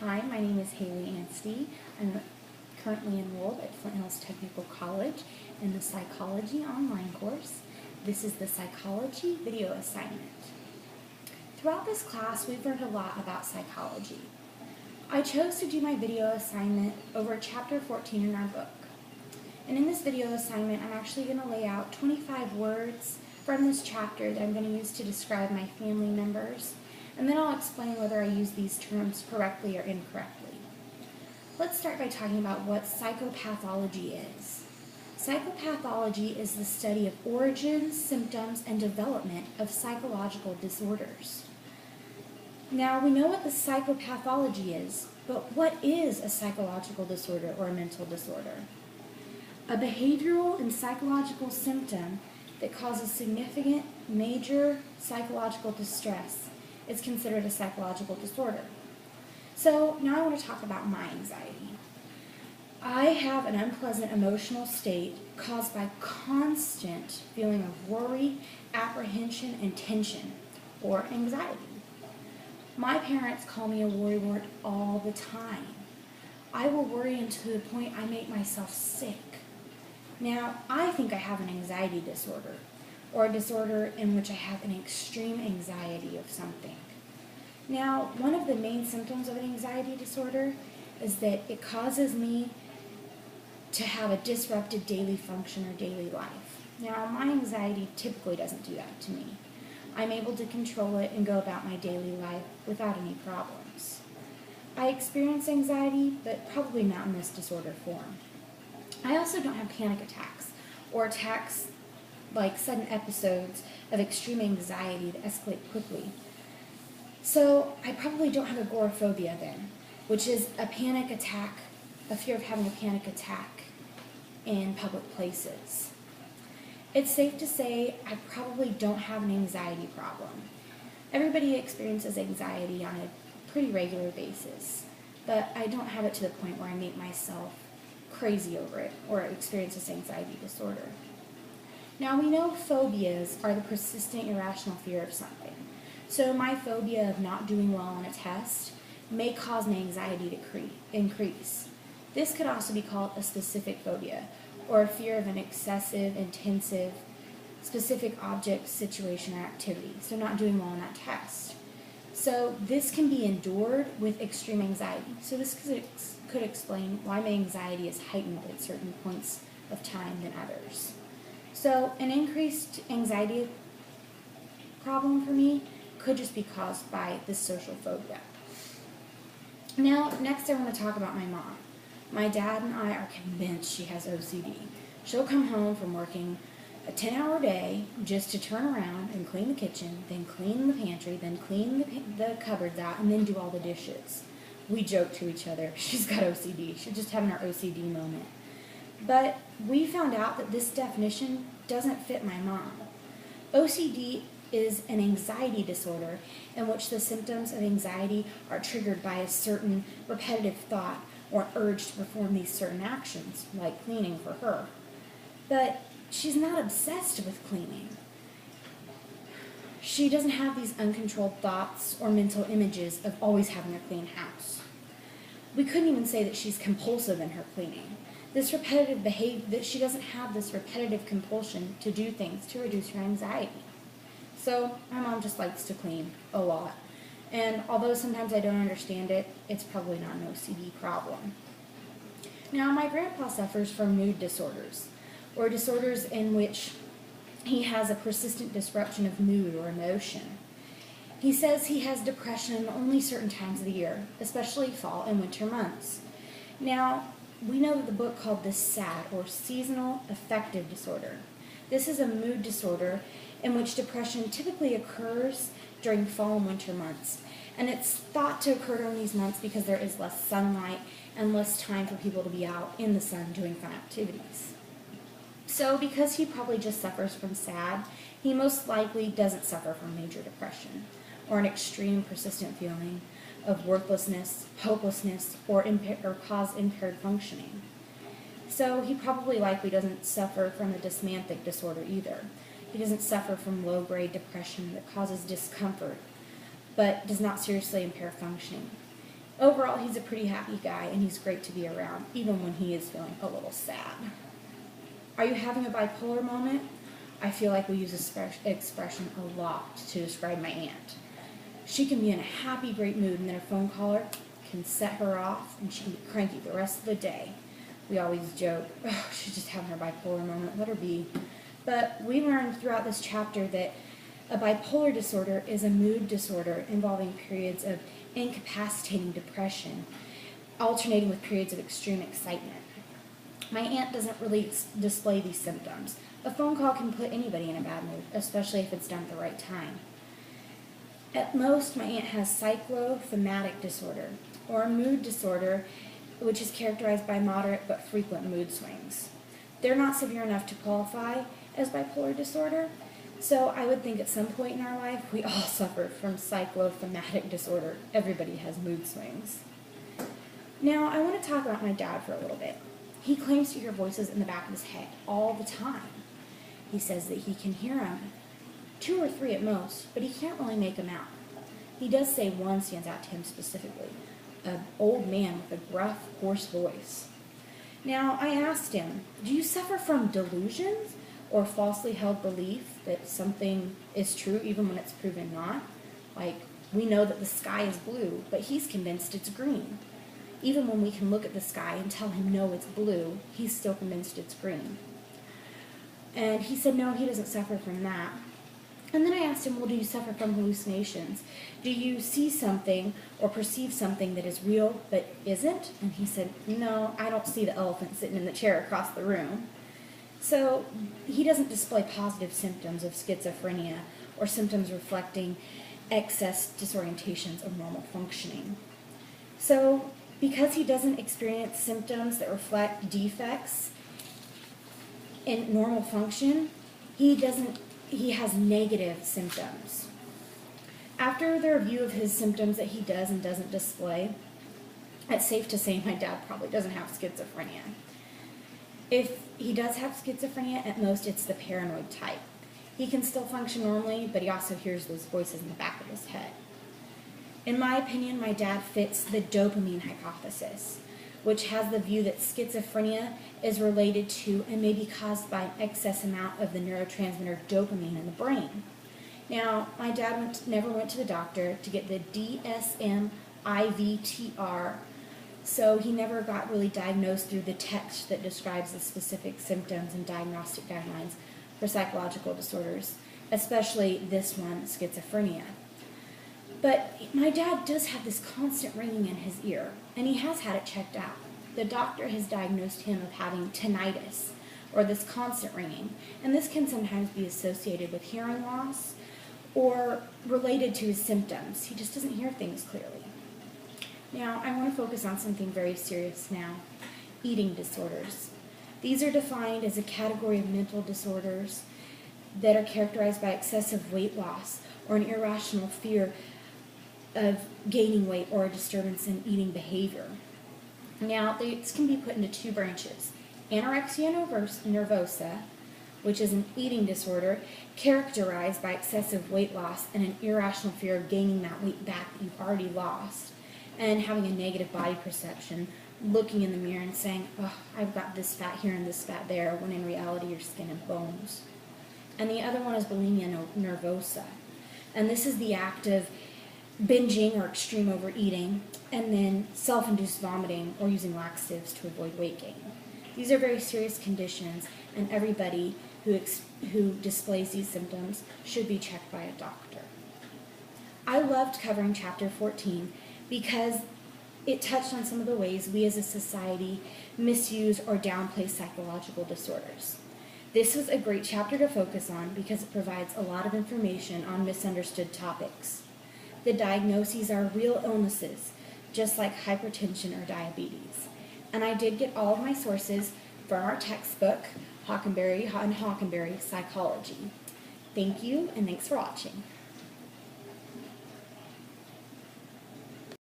Hi, my name is Haley Anstey. I'm currently enrolled at Flint Hills Technical College in the Psychology online course. This is the Psychology video assignment. Throughout this class, we've learned a lot about psychology. I chose to do my video assignment over chapter 14 in our book. And in this video assignment, I'm actually going to lay out 25 words from this chapter that I'm going to use to describe my family members. And then I'll explain whether I use these terms correctly or incorrectly. Let's start by talking about what psychopathology is. Psychopathology is the study of origins, symptoms, and development of psychological disorders. Now, we know what the psychopathology is, but what is a psychological disorder or a mental disorder? A behavioral and psychological symptom that causes significant, major psychological distress is considered a psychological disorder. So now I want to talk about my anxiety. I have an unpleasant emotional state caused by constant feeling of worry, apprehension, and tension, or anxiety. My parents call me a worrywart all the time. I will worry until the point I make myself sick. Now, I think I have an anxiety disorder, or a disorder in which I have an extreme anxiety of something. Now, one of the main symptoms of an anxiety disorder is that it causes me to have a disrupted daily function or daily life. Now, my anxiety typically doesn't do that to me. I'm able to control it and go about my daily life without any problems. I experience anxiety, but probably not in this disorder form. I also don't have panic attacks, or attacks like sudden episodes of extreme anxiety that escalate quickly. So I probably don't have agoraphobia then, which is a panic attack, a fear of having a panic attack in public places. It's safe to say I probably don't have an anxiety problem. Everybody experiences anxiety on a pretty regular basis, but I don't have it to the point where I make myself crazy over it or experience this anxiety disorder. Now, we know phobias are the persistent irrational fear of something. So my phobia of not doing well on a test may cause my anxiety to increase. This could also be called a specific phobia, or a fear of an excessive, intensive, specific object, situation, or activity. So not doing well on that test. So this can be endured with extreme anxiety. So this could explain why my anxiety is heightened at certain points of time than others. So an increased anxiety problem for me could just be caused by this social phobia. Now, next I want to talk about my mom. My dad and I are convinced she has OCD. She'll come home from working a 10-hour day just to turn around and clean the kitchen, then clean the pantry, then clean the cupboards out, and then do all the dishes. We joke to each other, she's got OCD. She's just having her OCD moment. But we found out that this definition doesn't fit my mom. OCD is an anxiety disorder in which the symptoms of anxiety are triggered by a certain repetitive thought or urge to perform these certain actions, like cleaning for her. But she's not obsessed with cleaning. She doesn't have these uncontrolled thoughts or mental images of always having a clean house. We couldn't even say that she's compulsive in her cleaning. This repetitive behavior, that she doesn't have this repetitive compulsion to do things to reduce her anxiety. So my mom just likes to clean a lot. And although sometimes I don't understand it, it's probably not an OCD problem. Now, my grandpa suffers from mood disorders, or disorders in which he has a persistent disruption of mood or emotion. He says he has depression only certain times of the year, especially fall and winter months. Now, we know that the book called this SAD, or Seasonal Affective Disorder. This is a mood disorder in which depression typically occurs during fall and winter months. And it's thought to occur during these months because there is less sunlight and less time for people to be out in the sun doing fun activities. So because he probably just suffers from SAD, he most likely doesn't suffer from major depression or an extreme persistent feeling of worthlessness, hopelessness, or cause impaired functioning. So he probably likely doesn't suffer from a dysmanthic disorder either. He doesn't suffer from low-grade depression that causes discomfort, but does not seriously impair functioning. Overall, he's a pretty happy guy, and he's great to be around, even when he is feeling a little sad. Are you having a bipolar moment? I feel like we use this expression a lot to describe my aunt. She can be in a happy, great mood, and then a phone caller can set her off, and she can be cranky the rest of the day. We always joke, oh, she's just having her bipolar moment, let her be. But we learned throughout this chapter that a bipolar disorder is a mood disorder involving periods of incapacitating depression, alternating with periods of extreme excitement. My aunt doesn't really display these symptoms. A phone call can put anybody in a bad mood, especially if it's done at the right time. At most, my aunt has cyclothymatic disorder, or a mood disorder, which is characterized by moderate but frequent mood swings. They're not severe enough to qualify as bipolar disorder, so I would think at some point in our life we all suffer from cyclothymatic disorder. Everybody has mood swings. Now, I want to talk about my dad for a little bit. He claims to hear voices in the back of his head all the time. He says that he can hear them, 2 or 3 at most, but he can't really make them out. He does say one stands out to him specifically, an old man with a gruff, hoarse voice. Now, I asked him, do you suffer from delusions or falsely held belief that something is true even when it's proven not? Like, we know that the sky is blue, but he's convinced it's green. Even when we can look at the sky and tell him, no, it's blue, he's still convinced it's green. And he said, no, he doesn't suffer from that. And then I asked him, well, do you suffer from hallucinations? Do you see something or perceive something that is real but isn't? And he said, no, I don't see the elephant sitting in the chair across the room. So he doesn't display positive symptoms of schizophrenia or symptoms reflecting excess disorientations of normal functioning. So because he doesn't experience symptoms that reflect defects in normal function, he has negative symptoms. After the review of his symptoms that he does and doesn't display, it's safe to say my dad probably doesn't have schizophrenia. If he does have schizophrenia, at most it's the paranoid type. He can still function normally, but he also hears those voices in the back of his head. In my opinion, my dad fits the dopamine hypothesis, which has the view that schizophrenia is related to and may be caused by an excess amount of the neurotransmitter dopamine in the brain. Now, my dad never went to the doctor to get the DSM-IVTR, so he never got really diagnosed through the text that describes the specific symptoms and diagnostic guidelines for psychological disorders, especially this one, schizophrenia. But my dad does have this constant ringing in his ear, and he has had it checked out. The doctor has diagnosed him of having tinnitus, or this constant ringing, and this can sometimes be associated with hearing loss or related to his symptoms. He just doesn't hear things clearly. Now, I want to focus on something very serious now, eating disorders. These are defined as a category of mental disorders that are characterized by excessive weight loss or an irrational fear of gaining weight or a disturbance in eating behavior. Now, these can be put into 2 branches. Anorexia nervosa, which is an eating disorder characterized by excessive weight loss and an irrational fear of gaining that weight back that you've already lost, and having a negative body perception, looking in the mirror and saying, oh, I've got this fat here and this fat there, when in reality you're skin and bones. And the other one is bulimia nervosa, and this is the act of binging or extreme overeating, and then self-induced vomiting or using laxatives to avoid weight gain. These are very serious conditions, and everybody who displays these symptoms should be checked by a doctor. I loved covering chapter 14 because it touched on some of the ways we as a society misuse or downplay psychological disorders. This was a great chapter to focus on because it provides a lot of information on misunderstood topics. The diagnoses are real illnesses, just like hypertension or diabetes. And I did get all of my sources from our textbook, Hockenbury and Hockenbury Psychology. Thank you, and thanks for watching.